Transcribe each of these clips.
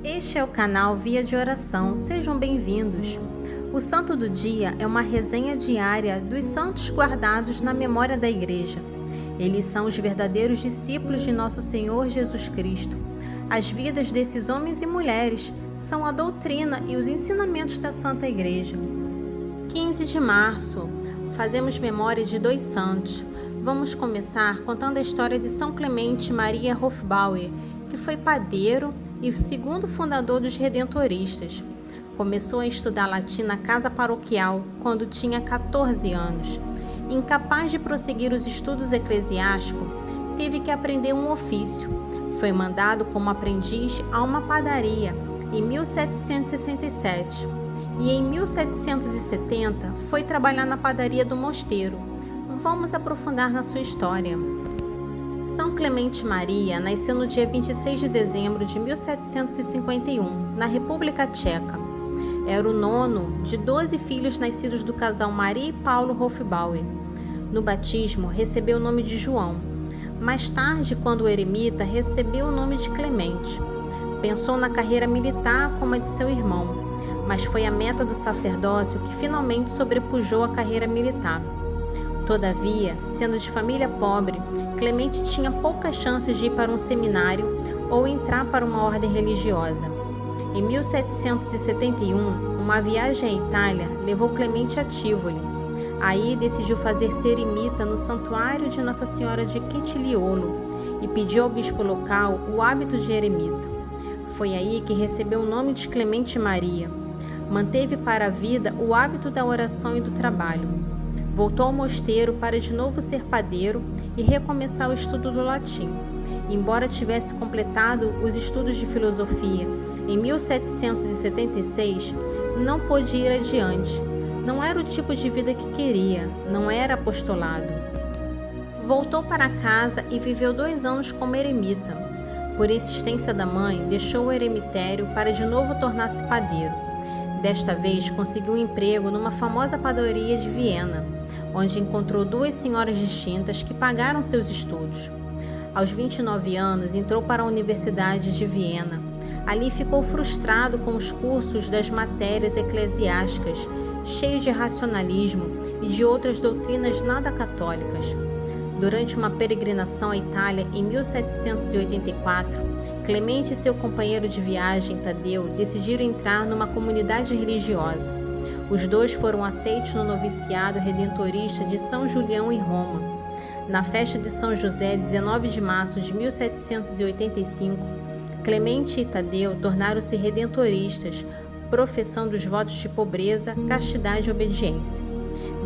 Este é o canal Via de Oração, sejam bem-vindos. O Santo do Dia é uma resenha diária dos santos guardados na memória da Igreja. Eles são os verdadeiros discípulos de nosso Senhor Jesus Cristo. As vidas desses homens e mulheres são a doutrina e os ensinamentos da Santa Igreja. 15 de março, fazemos memória de dois santos. Vamos começar contando a história de São Clemente Maria Hofbauer, que foi padeiro e o segundo fundador dos Redentoristas. Começou a estudar latim na casa paroquial quando tinha 14 anos. Incapaz de prosseguir os estudos eclesiásticos, teve que aprender um ofício. Foi mandado como aprendiz a uma padaria em 1767 e em 1770 foi trabalhar na padaria do mosteiro. Vamos aprofundar na sua história. São Clemente Maria nasceu no dia 26 de dezembro de 1751, na República Tcheca. Era o nono de 12 filhos nascidos do casal Maria e Paulo Hofbauer. No batismo, recebeu o nome de João. Mais tarde, quando eremita, recebeu o nome de Clemente. Pensou na carreira militar como a de seu irmão, mas foi a meta do sacerdócio que finalmente sobrepujou a carreira militar. Todavia, sendo de família pobre, Clemente tinha poucas chances de ir para um seminário ou entrar para uma ordem religiosa. Em 1771, uma viagem à Itália levou Clemente a Tivoli. Aí decidiu fazer ser eremita no santuário de Nossa Senhora de Quintiliolo e pediu ao bispo local o hábito de eremita. Foi aí que recebeu o nome de Clemente Maria. Manteve para a vida o hábito da oração e do trabalho. Voltou ao mosteiro para de novo ser padeiro e recomeçar o estudo do latim. Embora tivesse completado os estudos de filosofia em 1776, não pôde ir adiante. Não era o tipo de vida que queria, não era apostolado. Voltou para casa e viveu 2 anos como eremita. Por insistência da mãe, deixou o eremitério para de novo tornar-se padeiro. Desta vez, conseguiu um emprego numa famosa padaria de Viena, onde encontrou 2 senhoras distintas que pagaram seus estudos. Aos 29 anos, entrou para a Universidade de Viena. Ali ficou frustrado com os cursos das matérias eclesiásticas, cheio de racionalismo e de outras doutrinas nada católicas. Durante uma peregrinação à Itália em 1784, Clemente e seu companheiro de viagem, Tadeu, decidiram entrar numa comunidade religiosa. Os dois foram aceitos no noviciado redentorista de São Julião em Roma. Na festa de São José, 19 de março de 1785, Clemente e Tadeu tornaram-se redentoristas, professando os votos de pobreza, castidade e obediência.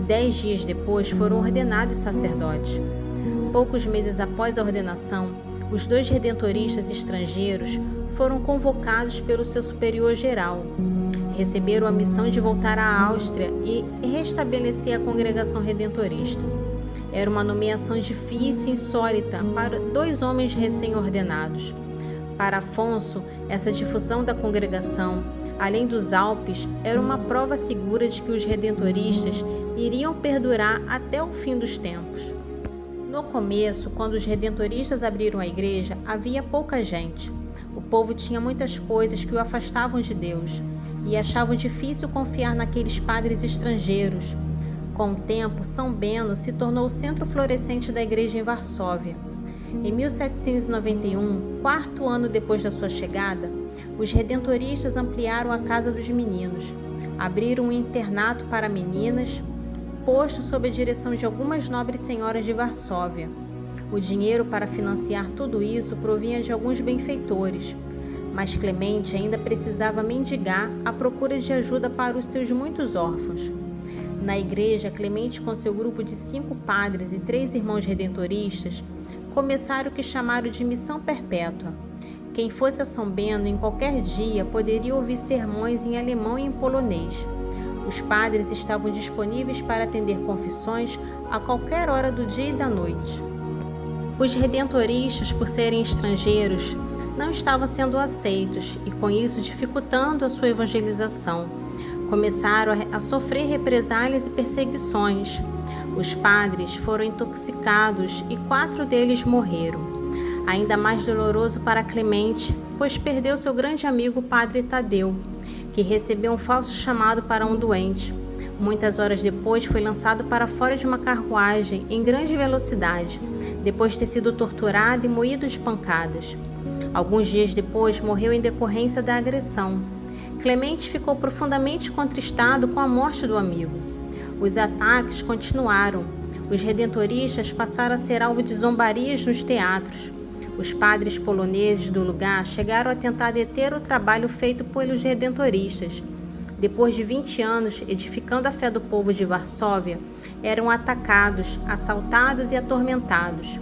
10 dias depois foram ordenados sacerdotes. Poucos meses após a ordenação, os 2 redentoristas estrangeiros foram convocados pelo seu superior geral. Receberam a missão de voltar à Áustria e restabelecer a congregação redentorista. Era uma nomeação difícil e insólita para 2 homens recém-ordenados. Para Afonso, essa difusão da congregação, além dos Alpes, era uma prova segura de que os redentoristas iriam perdurar até o fim dos tempos. No começo, quando os redentoristas abriram a igreja, havia pouca gente. O povo tinha muitas coisas que o afastavam de Deus e achavam difícil confiar naqueles padres estrangeiros. Com o tempo, São Bento se tornou o centro florescente da igreja em Varsóvia. Em 1791, 4º ano depois da sua chegada, os redentoristas ampliaram a Casa dos Meninos, abriram um internato para meninas, posto sob a direção de algumas nobres senhoras de Varsóvia. O dinheiro para financiar tudo isso provinha de alguns benfeitores, mas Clemente ainda precisava mendigar à procura de ajuda para os seus muitos órfãos. Na igreja, Clemente, com seu grupo de 5 padres e 3 irmãos redentoristas, começaram o que chamaram de missão perpétua. Quem fosse a São Bento em qualquer dia poderia ouvir sermões em alemão e em polonês. Os padres estavam disponíveis para atender confissões a qualquer hora do dia e da noite. Os redentoristas, por serem estrangeiros, não estavam sendo aceitos e, com isso, dificultando a sua evangelização. Começaram a sofrer represálias e perseguições. Os padres foram intoxicados e 4 deles morreram. Ainda mais doloroso para Clemente, pois perdeu seu grande amigo Padre Tadeu, que recebeu um falso chamado para um doente. Muitas horas depois foi lançado para fora de uma carruagem em grande velocidade, depois de ter sido torturado e moído de pancadas. Alguns dias depois morreu em decorrência da agressão. Clemente ficou profundamente contristado com a morte do amigo. Os ataques continuaram. Os redentoristas passaram a ser alvo de zombarias nos teatros. Os padres poloneses do lugar chegaram a tentar deter o trabalho feito pelos redentoristas. Depois de 20 anos edificando a fé do povo de Varsóvia, eram atacados, assaltados e atormentados.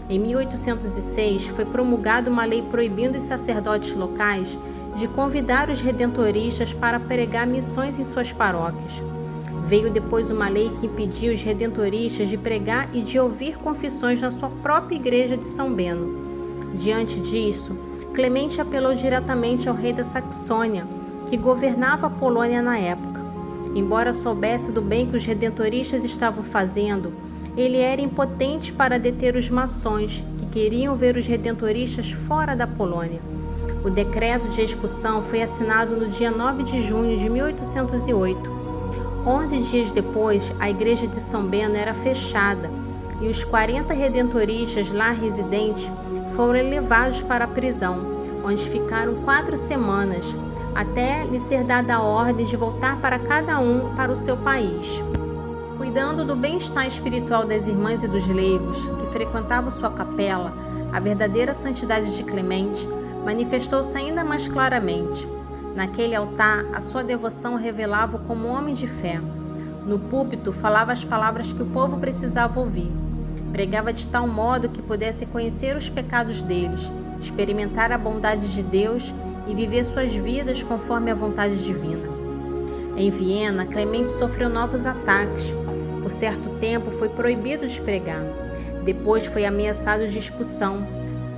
Em 1806, foi promulgada uma lei proibindo os sacerdotes locais de convidar os redentoristas para pregar missões em suas paróquias. Veio depois uma lei que impediu os redentoristas de pregar e de ouvir confissões na sua própria igreja de São Bento. Diante disso, Clemente apelou diretamente ao rei da Saxônia, que governava a Polônia na época. Embora soubesse do bem que os redentoristas estavam fazendo, ele era impotente para deter os maçons, que queriam ver os redentoristas fora da Polônia. O decreto de expulsão foi assinado no dia 9 de junho de 1808. 11 dias depois, a igreja de São Bento era fechada e os 40 redentoristas lá residentes foram levados para a prisão, onde ficaram 4 semanas, até lhe ser dada a ordem de voltar para cada um para o seu país. Cuidando do bem-estar espiritual das irmãs e dos leigos que frequentavam sua capela, a verdadeira santidade de Clemente manifestou-se ainda mais claramente. Naquele altar, a sua devoção revelava como homem de fé. No púlpito, falava as palavras que o povo precisava ouvir. Pregava de tal modo que pudesse conhecer os pecados deles, experimentar a bondade de Deus e viver suas vidas conforme a vontade divina. Em Viena, Clemente sofreu novos ataques. Por certo tempo foi proibido de pregar. Depois foi ameaçado de expulsão,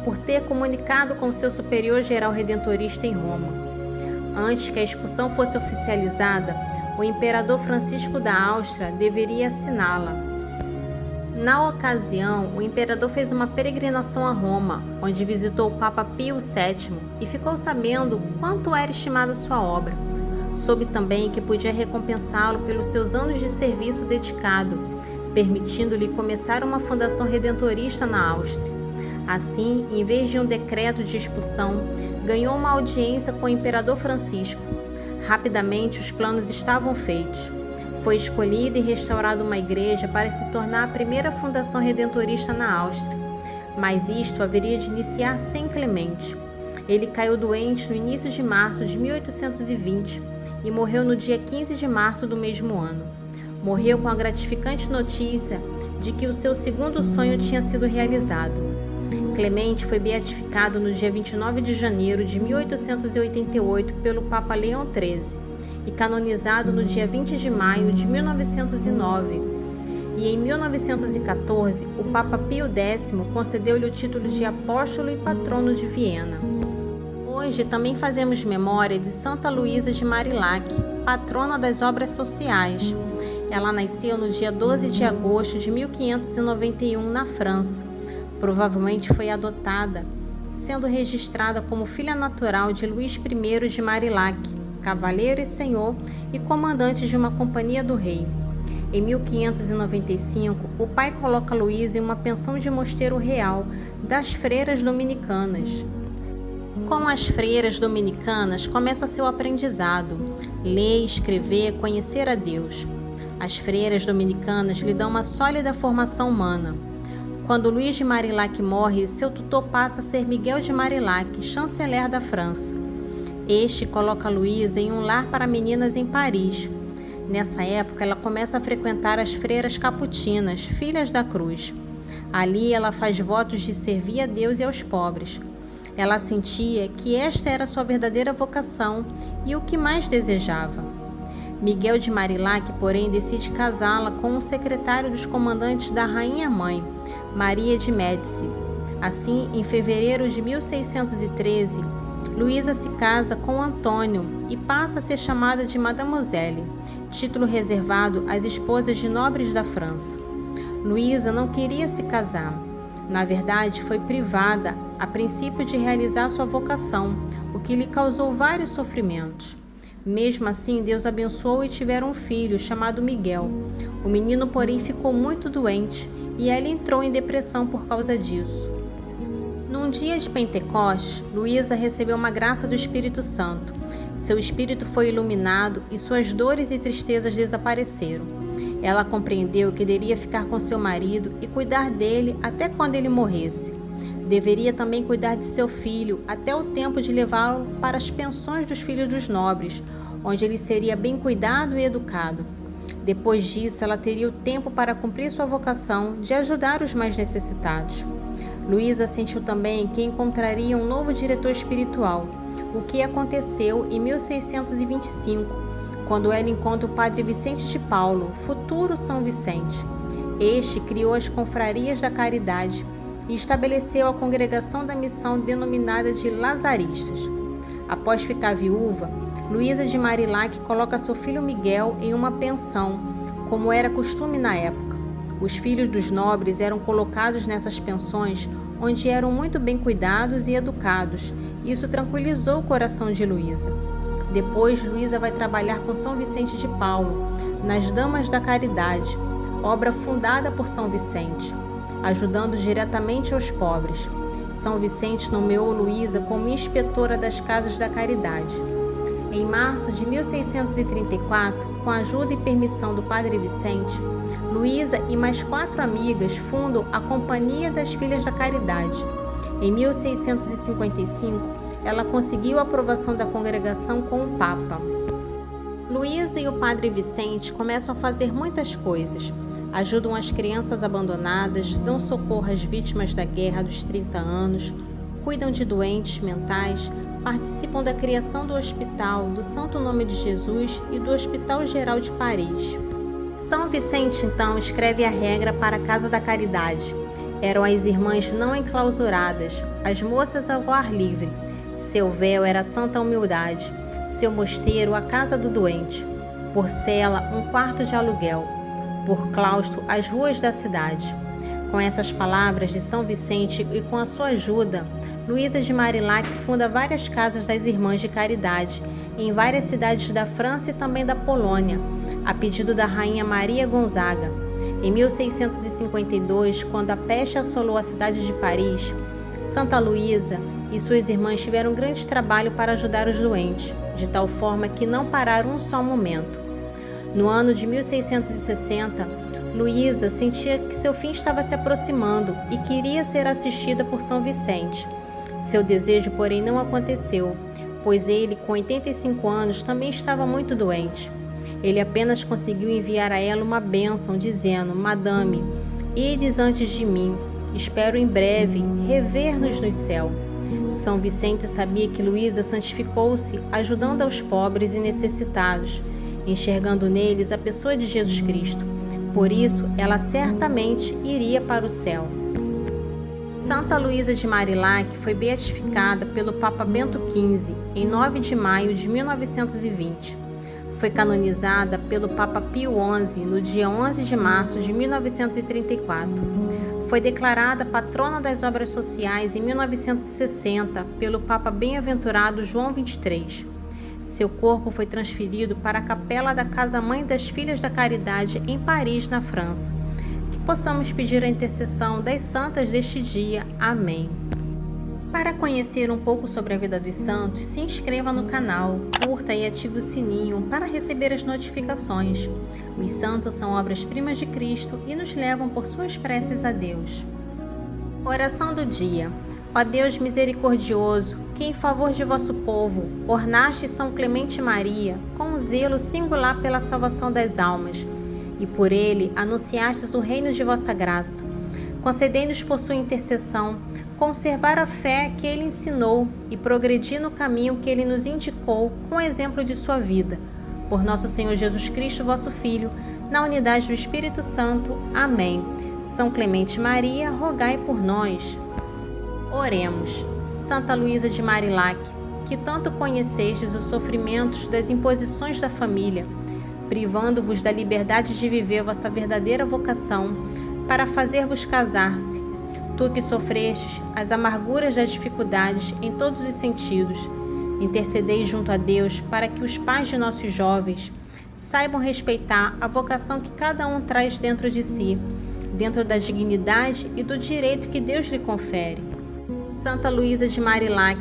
por ter comunicado com seu superior geral redentorista em Roma. Antes que a expulsão fosse oficializada, o imperador Francisco da Áustria deveria assiná-la. Na ocasião, o imperador fez uma peregrinação a Roma, onde visitou o Papa Pio VII e ficou sabendo quanto era estimada sua obra. Soube também que podia recompensá-lo pelos seus anos de serviço dedicado, permitindo-lhe começar uma fundação redentorista na Áustria. Assim, em vez de um decreto de expulsão, ganhou uma audiência com o imperador Francisco. Rapidamente, os planos estavam feitos. Foi escolhida e restaurada uma igreja para se tornar a primeira fundação redentorista na Áustria. Mas isto haveria de iniciar sem Clemente. Ele caiu doente no início de março de 1820 e morreu no dia 15 de março do mesmo ano. Morreu com a gratificante notícia de que o seu segundo sonho tinha sido realizado. Clemente foi beatificado no dia 29 de janeiro de 1888 pelo Papa Leão XIII e canonizado no dia 20 de maio de 1909. E em 1914, o Papa Pio X concedeu-lhe o título de apóstolo e patrono de Viena. Hoje também fazemos memória de Santa Luísa de Marillac, patrona das obras sociais. Ela nasceu no dia 12 de agosto de 1591 na França. Provavelmente foi adotada, sendo registrada como filha natural de Luís I de Marillac, cavaleiro e senhor e comandante de uma companhia do rei. Em 1595, o pai coloca Luísa em uma pensão de mosteiro real das freiras dominicanas. Com as freiras dominicanas começa seu aprendizado, ler, escrever, conhecer a Deus. As freiras dominicanas lhe dão uma sólida formação humana. Quando Luís de Marillac morre, seu tutor passa a ser Miguel de Marillac, chanceler da França. Este coloca Luísa em um lar para meninas em Paris. Nessa época, ela começa a frequentar as freiras caputinas, filhas da cruz. Ali, ela faz votos de servir a Deus e aos pobres. Ela sentia que esta era sua verdadeira vocação e o que mais desejava. Miguel de Marillac, porém, decide casá-la com um secretário dos comandantes da rainha-mãe, Maria de Médici. Assim, em fevereiro de 1613, Luísa se casa com Antônio e passa a ser chamada de Mademoiselle, título reservado às esposas de nobres da França. Luísa não queria se casar. Na verdade, foi privada a princípio de realizar sua vocação, o que lhe causou vários sofrimentos. Mesmo assim, Deus abençoou e tiveram um filho chamado Miguel. O menino, porém, ficou muito doente e ela entrou em depressão por causa disso. Num dia de Pentecostes, Luísa recebeu uma graça do Espírito Santo. Seu espírito foi iluminado e suas dores e tristezas desapareceram. Ela compreendeu que deveria ficar com seu marido e cuidar dele até quando ele morresse. Deveria também cuidar de seu filho até o tempo de levá-lo para as pensões dos filhos dos nobres, onde ele seria bem cuidado e educado. Depois disso, ela teria o tempo para cumprir sua vocação de ajudar os mais necessitados. Luísa sentiu também que encontraria um novo diretor espiritual, o que aconteceu em 1625, quando ela encontra o padre Vicente de Paulo, futuro São Vicente. Este criou as confrarias da caridade e estabeleceu a congregação da missão denominada de Lazaristas. Após ficar viúva, Luísa de Marillac coloca seu filho Miguel em uma pensão, como era costume na época. Os filhos dos nobres eram colocados nessas pensões, onde eram muito bem cuidados e educados. Isso tranquilizou o coração de Luísa. Depois, Luísa vai trabalhar com São Vicente de Paulo, nas Damas da Caridade, obra fundada por São Vicente, ajudando diretamente aos pobres. São Vicente nomeou Luísa como inspetora das Casas da Caridade. Em março de 1634, com a ajuda e permissão do Padre Vicente, Luísa e mais 4 amigas fundam a Companhia das Filhas da Caridade. Em 1655, ela conseguiu a aprovação da congregação com o Papa. Luísa e o Padre Vicente começam a fazer muitas coisas. Ajudam as crianças abandonadas, dão socorro às vítimas da Guerra dos 30 anos, cuidam de doentes mentais, participam da criação do Hospital do Santo Nome de Jesus e do Hospital Geral de Paris. São Vicente, então, escreve a regra para a Casa da Caridade. Eram as irmãs não enclausuradas, as moças ao ar livre. Seu véu era a santa humildade, seu mosteiro a casa do doente, por cela um quarto de aluguel, por claustro as ruas da cidade. Com essas palavras de São Vicente e com a sua ajuda, Luísa de Marillac funda várias casas das Irmãs de Caridade em várias cidades da França e também da Polônia, a pedido da rainha Maria Gonzaga. Em 1652, quando a peste assolou a cidade de Paris, Santa Luísa e suas irmãs tiveram grande trabalho para ajudar os doentes, de tal forma que não pararam um só momento. No ano de 1660, Luísa sentia que seu fim estava se aproximando e queria ser assistida por São Vicente. Seu desejo, porém, não aconteceu, pois ele, com 85 anos, também estava muito doente. Ele apenas conseguiu enviar a ela uma bênção, dizendo: Madame, ides antes de mim, espero em breve rever-nos no céu. São Vicente sabia que Luísa santificou-se ajudando aos pobres e necessitados, enxergando neles a pessoa de Jesus Cristo. Por isso, ela certamente iria para o céu. Santa Luísa de Marillac foi beatificada pelo Papa Bento XV em 9 de maio de 1920. Foi canonizada pelo Papa Pio XI no dia 11 de março de 1934. Foi declarada patrona das obras sociais em 1960 pelo Papa Bem-aventurado João XXIII. Seu corpo foi transferido para a capela da Casa-Mãe das Filhas da Caridade em Paris, na França. Que possamos pedir a intercessão das santas deste dia. Amém. Para conhecer um pouco sobre a vida dos santos, se inscreva no canal, curta e ative o sininho para receber as notificações. Os santos são obras-primas de Cristo e nos levam por suas preces a Deus. Oração do dia. Ó Deus misericordioso, que em favor de vosso povo ornaste São Clemente Maria com um zelo singular pela salvação das almas, e por ele anunciastes o reino de vossa graça. Concedei-nos por sua intercessão conservar a fé que ele ensinou e progredir no caminho que ele nos indicou com o exemplo de sua vida. Por nosso Senhor Jesus Cristo, vosso Filho, na unidade do Espírito Santo. Amém. São Clemente Maria, rogai por nós. Oremos. Santa Luísa de Marillac, que tanto conhecestes os sofrimentos das imposições da família, privando-vos da liberdade de viver vossa verdadeira vocação para fazer-vos casar-se. Tu que sofrestes as amarguras das dificuldades em todos os sentidos, intercedei junto a Deus para que os pais de nossos jovens saibam respeitar a vocação que cada um traz dentro de si, dentro da dignidade e do direito que Deus lhe confere. Santa Luísa de Marilac,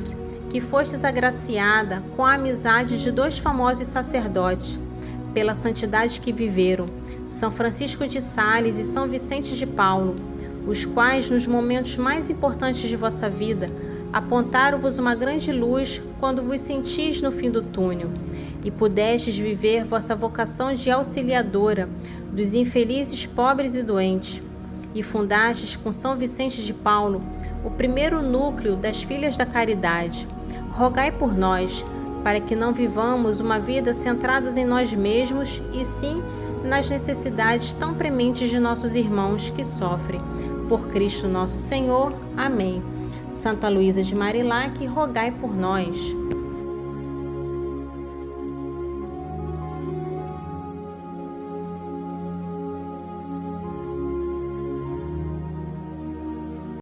que fostes agraciada com a amizade de 2 famosos sacerdotes, pela santidade que viveram, São Francisco de Sales e São Vicente de Paulo, os quais, nos momentos mais importantes de vossa vida, apontaram-vos uma grande luz quando vos sentis no fim do túnel, e pudestes viver vossa vocação de auxiliadora dos infelizes, pobres e doentes, e fundastes com São Vicente de Paulo o primeiro núcleo das Filhas da Caridade. Rogai por nós, para que não vivamos uma vida centrados em nós mesmos, e sim nas necessidades tão prementes de nossos irmãos que sofrem. Por Cristo nosso Senhor. Amém. Santa Luísa de Marilac, rogai por nós.